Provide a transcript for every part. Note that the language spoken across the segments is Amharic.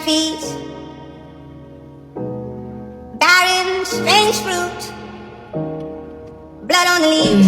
feast, barren, strange fruit, blood on the leaves,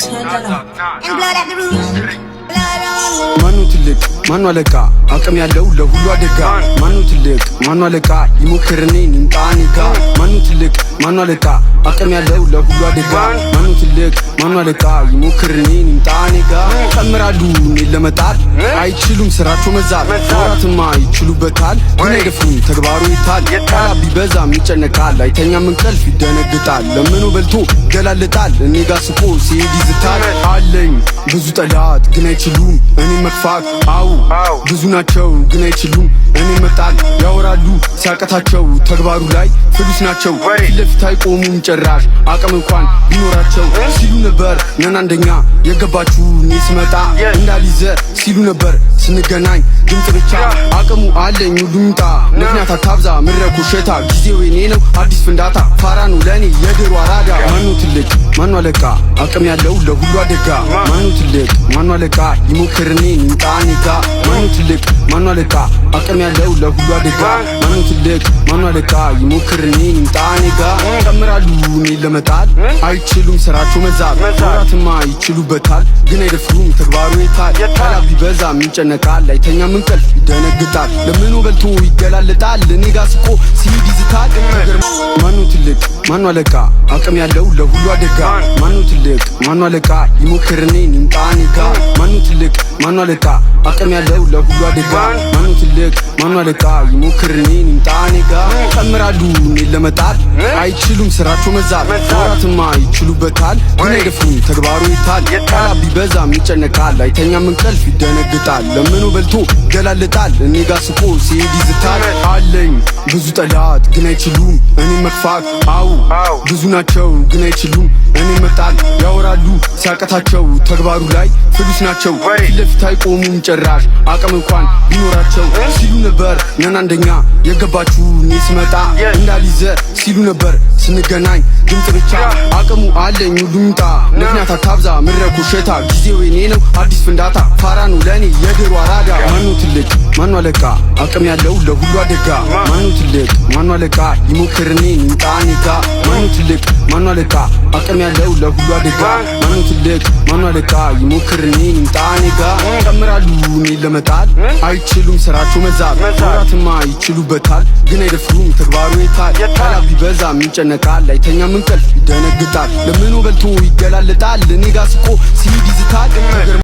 turn that up. and blood at the roots, blood on the ማኑ ትልቅ ማኑ አለቃ አቅም ያለው ለሁሉ አደጋ ማኑ ትልቅ ማኑ አለቃ ይሞክርኔ ንምጣኔ ጋ ማኑ ትልቅ ማኑ አለቃ አቅም ያለው ለሁሉ አደጋ ማኑ ትልቅ ማኑ አለቃ ይሞክርኔ ንምጣኔ ጋ ተምራሉ እኔን ለመጣል አይችሉም ስራቸው መዛል ወራትማ ይችሉበታል ግን አይደፍሩም ተግባሩ ይታል ቃላ ቢበዛም ይጨነቃል አይተኛም እንቅልፍ ይደነግጣል ለምኑ በልቶ ገላልጣል እኔ ጋ ስቆ ሲሄድ ይዝታል አለኝ ብዙ ጠላት ግን አይችሉም እኔ መክፋት አው ብዙ ናቸው ግን አይችሉም እኔ መጣል ያወራሉ ሲያቀታቸው ተግባሩ ላይ ፍሉስ ናቸው ፊትለፊት አይቆሙም ጭራሽ አቅም እንኳን ቢኖራቸው ሲሉ ነበር ነን አንደኛ የገባችሁ እኔ ስመጣ እንዳልይዘ ሲሉ ነበር ስንገናኝ ድምጽ ብቻ አቅሙ አለኝ ሁሉምጣ ምክንያት አታብዛ ምረኩ ሸታ ጊዜው የኔ ነው አዲስ ፍንዳታ ፋራ ነው ለኔ የድሮ አራዳ ማኑ ትልቅ ማኑ አለቃ አቅም ያለው ለሁሉ አደጋ ማኑ ትልቅ ማኑ አለቃ ይሞክርኔ ንምጣኔ ጋ ማኑ ትልቅ ማኑ አለቃ አቅም ያለው ለሁሉ አደጋ ማኑ ትልቅ ማኑ አለቃ ይሞክርኔ ንምጣኔ ጋ ተምራሉ እኔን ለመጣል አይችሉም ስራቸው መዛል ወራትማ ይችሉበታል ግን አይደፍሩም ተግባሩ ይታል ቃላ ቢበዛም ይጨነቃል አይተኛም እንቅልፍ ይደነግጣል ለምኑ በልቶ ይገላልጣል እኔ ጋ ስቆ ሲሄድ ይዝታል ማኑ ትልቅ ማኑ አለቃ አቅም ያለው ለሁሉ አደጋ ማኑ ትልቅ ማኑ አለቃ ይሞክርኔ ንምጣኔ ጋ ማኑ ትልቅ ማኑ አለቃ አቅም ያለው ለሁሉ አደጋ ማኑ ትልቅ ማኑ አለቃ ይሞክርኔ ንምጣኔ ጋ ተምራሉ እኔን ለመጣል አይችሉም ስራቸው መዛል ወራትማ ይችሉበታል ግን አይደፍሩም ተግባሩ ይታል ቃላ ቢበዛም ይጨነቃል አይተኛም እንቅልፍ ይደነግጣል ለምኑ በልቶ ገላልጣል እኔ ጋ ስቆ ሲሄድ ይዝታል አለኝ ብዙ ጠላት ግን አይችሉም እኔ መክፋት አው ብዙ ናቸው ግን አይችሉም እኔ መጣል ያወራሉ ሲያቀታቸው ተግባሩ ላይ ፍሉስ ናቸው ፊትለፊት አይቆሙም ጭራሽ አቅም እንኳን ቢኖራቸው ሲሉ ነበር ነን አንደኛ የገባችሁ እኔ ስመጣ እንዳልይዘ ሲሉ ነበር ስንገናኝ ድምጽ ብቻ አቅሙ አለኝ ሁሉምጣ ምክንያት አታብዛ ምረኩ ሸታ ጊዜው የኔ ነው አዲስ ፍንዳታ ፋራ ነው ለኔ የድሮ አራዳ ማኑ ትልቅ ማኑ አለቃ አቅም ያለው ለሁሉ አደጋ ማኑ ትልቅ ማኑ አለቃ ይሞክርኔ ንምጣኔ ጋ ማኑ ትልቅ ማኑ አለቃ አቅም ያለው ለሁሉ አደጋ ማኑ ትልቅ ማኑ አለቃ ይሞክርኔ ንምጣኔ ጋ ተምራሉ እኔን ለመጣል አይችሉም ስራቸው መዛል ወራትማ ይችሉበታል ግን አይደፍሩም ተግባሩ ይታል ቃላ ቢበዛም ይጨነቃል አይተኛም እንቅልፍ ይደነግጣል ለምኑ በልቶ ይገላልጣል እኔ ጋ ስቆ ሲሄድ ይዝታል